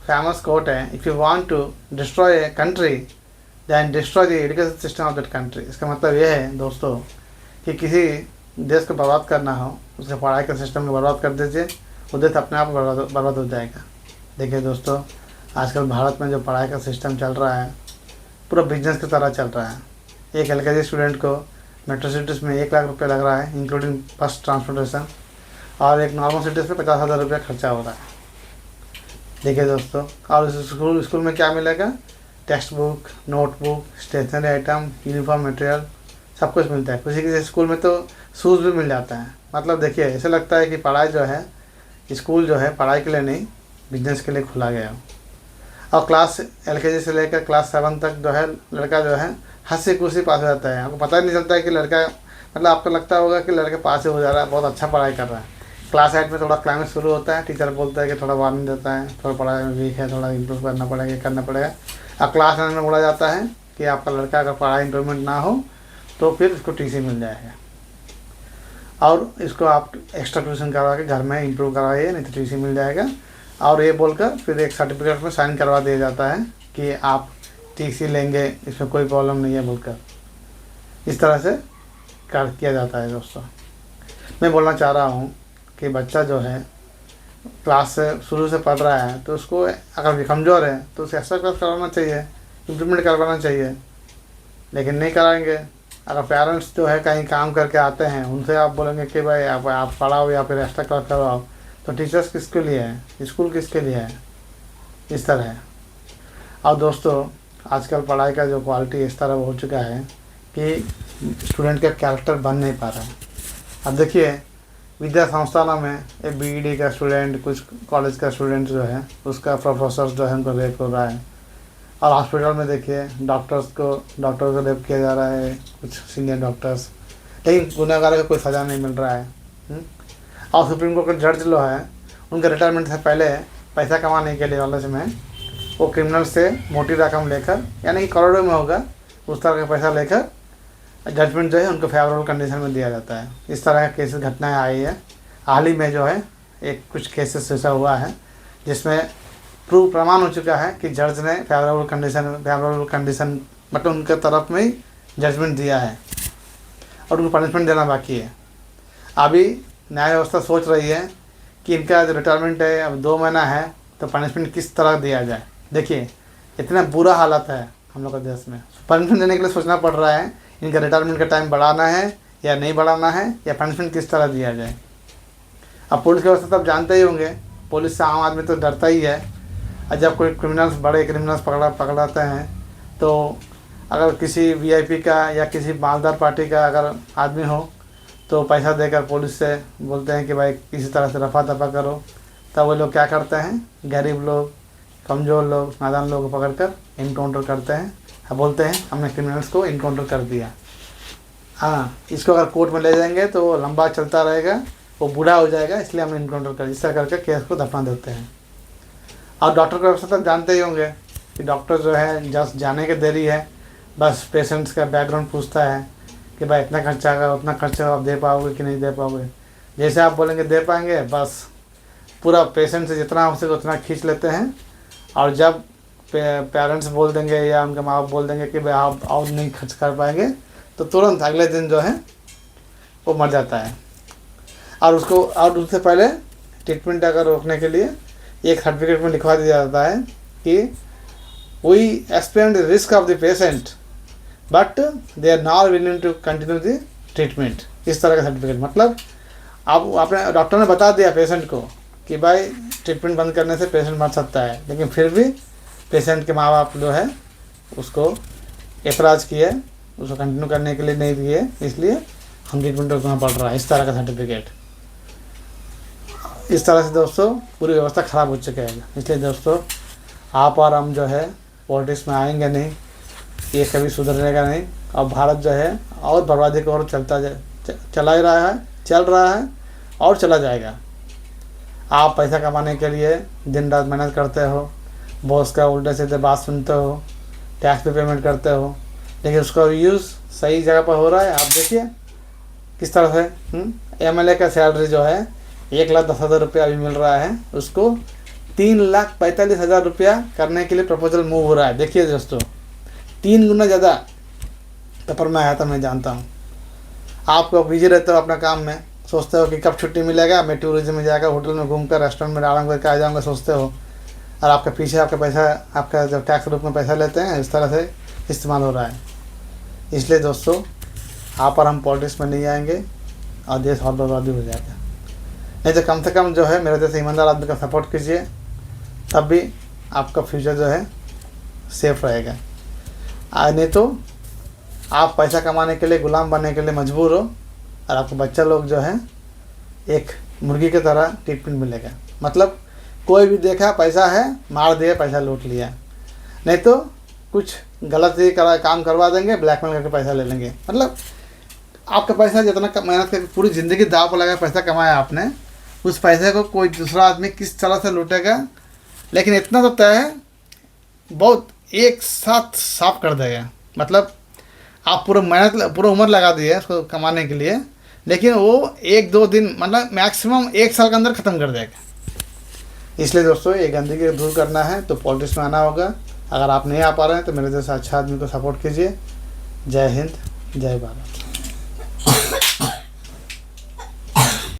Famous quote है, if you want to destroy a country than destroy the education system of that country. इसका मतलब ये है दोस्तों कि किसी देश को बर्बाद करना हो, उसके पढ़ाई के सिस्टम को बर्बाद कर दीजिए, वो देश अपने आप बर्बाद हो जाएगा। देखिए दोस्तों, आजकल भारत में जो पढ़ाई का सिस्टम चल रहा है पूरा बिजनेस की तरह चल रहा है। एक LKG स्टूडेंट को मेट्रो सिटीज़ में 1 लाख रुपये लग रहा है इंक्लूडिंग बस ट्रांसपोर्टेशन, और एक नॉर्मल सिटीज़ में 50,000 रुपये खर्चा हो रहा है। देखिए दोस्तों, और स्कूल में क्या मिलेगा? Textbook, notebook, stationery item, uniform material, सब कुछ मिलता है। किसी किसी स्कूल में तो शूज़ भी मिल जाता है। मतलब देखिए, ऐसे लगता है कि पढ़ाई जो है, स्कूल जो है पढ़ाई के लिए नहीं बिजनेस के लिए खुला गया हो। और क्लास LKG से लेकर क्लास 7 तक जो है लड़का जो है हंसी खुशी पास हो जाता है। आपको पता ही नहीं चलता है कि लड़का, मतलब आपको लगता होगा कि लड़का पास ही हो जा रहा है, बहुत अच्छा पढ़ाई कर रहा है। क्लास 8 में थोड़ा क्लाइमेक्स शुरू होता है, टीचर बोलता है कि थोड़ा वार्निंग देता है, थोड़ा पढ़ाई में वीक है, थोड़ा इंप्रूव करना पड़ेगा। और क्लास 9 में बोला जाता है कि आपका लड़का अगर पढ़ाई इंप्रूवमेंट ना हो तो फिर इसको TC मिल जाएगा, और इसको आप एक्स्ट्रा ट्यूशन करवा के घर में इंप्रूव करवाइए, नहीं तो TC मिल जाएगा। और ये बोलकर फिर एक सर्टिफिकेट में साइन करवा दिया जाता है कि आप TC लेंगे, इसमें कोई प्रॉब्लम नहीं है बोलकर। इस तरह से किया जाता है दोस्तों। मैं बोलना चाह रहा हूँ कि बच्चा जो है क्लास से शुरू से पढ़ रहा है तो उसको अगर कमज़ोर है तो उसे एक्स्ट्रा क्लास करवाना चाहिए, इम्प्रूवमेंट करवाना चाहिए, लेकिन नहीं कराएंगे। अगर पेरेंट्स जो है कहीं काम करके आते हैं, उनसे आप बोलेंगे कि भाई आप पढ़ाओ या फिर एक्स्ट्रा क्लास करवाओ, तो टीचर्स किसके लिए है, स्कूल किसके लिए है? इस तरह है। और दोस्तों, आजकल पढ़ाई का जो क्वालिटी इस तरह हो चुका है कि स्टूडेंट का कैरेक्टर बन नहीं पा रहा है। अब देखिए, विद्या संस्थानों में एक BED का स्टूडेंट, कुछ कॉलेज का स्टूडेंट जो है उसका प्रोफेसर जो है उनको रेप हो रहा है। और हॉस्पिटल में देखिए डॉक्टर्स को रेप किया जा रहा है, कुछ सीनियर डॉक्टर्स, लेकिन गुनहगारों को कोई सज़ा नहीं मिल रहा है। और सुप्रीम कोर्ट के जज जो है उनके रिटायरमेंट से पहले पैसा कमाने के लिए लालच में वो क्रिमिनल से मोटी रकम लेकर, यानी कि करोड़ों में होगा, उस तरह का पैसा लेकर जजमेंट जो है उनको फेवरेबल कंडीशन में दिया जाता है। इस तरह का केसेस घटनाएं आई है। हाल ही में जो है एक कुछ केसेस ऐसा हुआ है जिसमें प्रमाण हो चुका है कि जज ने फेवरेबल कंडीशन मतलब उनके तरफ में ही जजमेंट दिया है और उनको पनिशमेंट देना बाकी है। अभी न्याय व्यवस्था सोच रही है कि इनका जो रिटायरमेंट है अब 2 महीना है, तो पनिशमेंट किस तरह दिया जाए। देखिए, इतना बुरा हालत है हम लोग के देश में, पनिशमेंट देने के लिए सोचना पड़ रहा है इनका रिटायरमेंट का टाइम बढ़ाना है या नहीं बढ़ाना है, या पनिशमेंट किस तरह दिया जाए। अब पुलिस की व्यवस्था तो आप जानते ही होंगे, पुलिस से आम आदमी तो डरता ही है। और जब कोई बड़े क्रिमिनल्स पकड़ाते हैं तो अगर किसी VIP का या किसी मालदार पार्टी का अगर आदमी हो तो पैसा देकर पुलिस से बोलते हैं कि भाई किसी तरह से रफा दफा करो। तब वो लोग क्या करते हैं, गरीब लोग, कमज़ोर लोग, नादान लोग को पकड़कर इनकाउंटर करते हैं, बोलते हैं हमने क्रिमिनल्स को इनकाउंटर कर दिया। हाँ, इसको अगर कोर्ट में ले जाएंगे तो वो लंबा चलता रहेगा, वो बूढ़ा हो जाएगा, इसलिए हमने इनकाउंटर कर, इस तरह करके केस को दफना देते हैं। और डॉक्टर का व्यवस्था तो जानते ही होंगे कि डॉक्टर जो है जस्ट जाने की देरी है, बस पेशेंट्स का बैकग्राउंड पूछता है कि भाई इतना खर्चा आएगा, उतना खर्चा आप दे पाओगे कि नहीं दे पाओगे। जैसे आप बोलेंगे दे पाएंगे, बस पूरा पेशेंट से जितना हो सके उतना खींच लेते हैं। और जब पेरेंट्स बोल देंगे या उनके माँ बाप बोल देंगे कि भाई आप और नहीं खर्च कर पाएंगे, तो तुरंत अगले दिन जो है वो मर जाता है। और उससे पहले ट्रीटमेंट अगर रोकने के लिए एक सर्टिफिकेट में लिखवा दिया जाता है कि we explain the risk of the patient but they are not willing to continue the treatment. इस तरह का सर्टिफिकेट, मतलब अब आपने डॉक्टर ने बता दिया पेशेंट को कि भाई ट्रीटमेंट बंद करने से पेशेंट मर सकता है, लेकिन फिर भी पेशेंट के माँ बाप जो है उसको ऐतराज़ किए, उसको कंटिन्यू करने के लिए नहीं दिए, इसलिए हम ट्रीटमेंट रोकना पड़ रहा है। इस तरह का सर्टिफिकेट, इस तरह से दोस्तों पूरी व्यवस्था ख़राब हो चुकी है। इसलिए दोस्तों, आप और हम जो है पॉलिटिक्स में आएंगे नहीं, ये कभी सुधरेगा नहीं, और भारत जो है और बर्बादी की ओर चल रहा है और चला जाएगा। आप पैसा कमाने के लिए दिन रात मेहनत करते हो, बॉस का उल्टे सीधे बात सुनते हो, टैक्स भी पेमेंट करते हो, लेकिन उसका यूज़ सही जगह पर हो रहा है। आप देखिए किस तरह से MLA का सैलरी जो है 1,10,000 रुपये अभी मिल रहा है, उसको 3,45,000 रुपया करने के लिए प्रपोजल मूव हो रहा है। देखिए दोस्तों, 3 गुना ज़्यादा पेपर में आया था, मैं जानता हूँ। आपको बिजी रहते हो अपना काम में, सोचते हो कि कब छुट्टी मिलेगा, मैं टूरिज्म में जाकर होटल में घूमकर रेस्टोरेंट में आराम करके आ जाऊँगा, सोचते हो, और आपके पीछे आपका पैसा, आपका जब टैक्स रूप में पैसा लेते हैं, इस तरह से इस्तेमाल हो रहा है। इसलिए दोस्तों, आप और हम पॉलिटिक्स में नहीं आएंगे और देश और बर्बादी हो जाएगा। नहीं तो कम से कम जो है मेरे जैसे ईमानदार आदमी का सपोर्ट कीजिए, तब भी आपका फ्यूचर जो है सेफ रहेगा। नहीं तो आप पैसा कमाने के लिए, गुलाम बनने के लिए मजबूर हो, और आपको बच्चा लोग जो है एक मुर्गी की तरह ट्रीटमेंट मिलेगा। मतलब कोई भी देखा पैसा है, मार दिया, पैसा लूट लिया, नहीं तो कुछ गलत ही काम करवा देंगे, ब्लैकमेल करके पैसा ले लेंगे। मतलब आपका पैसा जितना मेहनत करके पूरी ज़िंदगी दाव पर लगा पैसा कमाया आपने, उस पैसे को कोई दूसरा आदमी किस तरह से लूटेगा, लेकिन इतना तो तय है, बहुत एक साथ साफ कर देगा। मतलब आप पूरा मेहनत, पूरा उम्र लगा दी है उसको कमाने के लिए, लेकिन वो 1-2 दिन, मतलब मैक्सिमम 1 साल के अंदर ख़त्म कर देगा। इसलिए दोस्तों, ये गंदगी दूर करना है तो पॉलिटिक्स में आना होगा। अगर आप नहीं आ पा रहे हैं तो मेरे जैसा अच्छा आदमी को सपोर्ट कीजिए। जय हिंद, जय भारत।